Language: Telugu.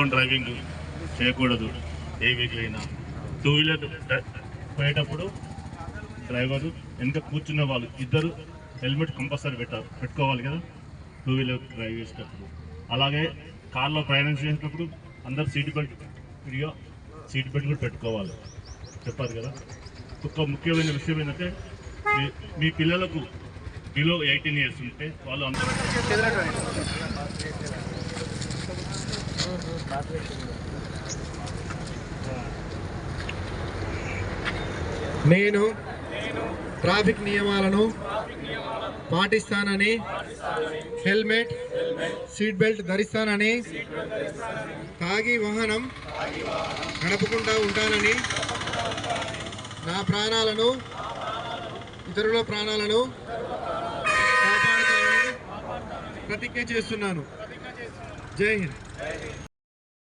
ఓన్ డ్రైవింగ్ చేయకూడదు. ఏ వెహికల్ అయినా 2 వీలర్ పోయేటప్పుడు డ్రైవరు వెనక కూర్చున్న వాళ్ళు ఇద్దరు హెల్మెట్ కంపల్సరీ పెట్టుకోవాలి కదా 2 వీలర్ డ్రైవ్ చేసేటప్పుడు. అలాగే కార్లో ప్రయాణం చేసేటప్పుడు అందరు సీట్ బెల్ట్ కూడా పెట్టుకోవాలి చెప్పారు కదా. ఒక ముఖ్యమైన విషయం ఏంటంటే మీ పిల్లలకు బిలో 18 years ఉంటే వాళ్ళు అందరూ నేను ట్రాఫిక్ నియమాలను పాటిస్తానని, హెల్మెట్ సీట్ బెల్ట్ ధరిస్తానని, తాగి వాహనం నడపకుండా ఉంటానని, నా ప్రాణాలను ఇతరుల ప్రాణాలను కాపాడుతానని ప్రతిజ్ఞ చేస్తున్నాను. జై హింద్.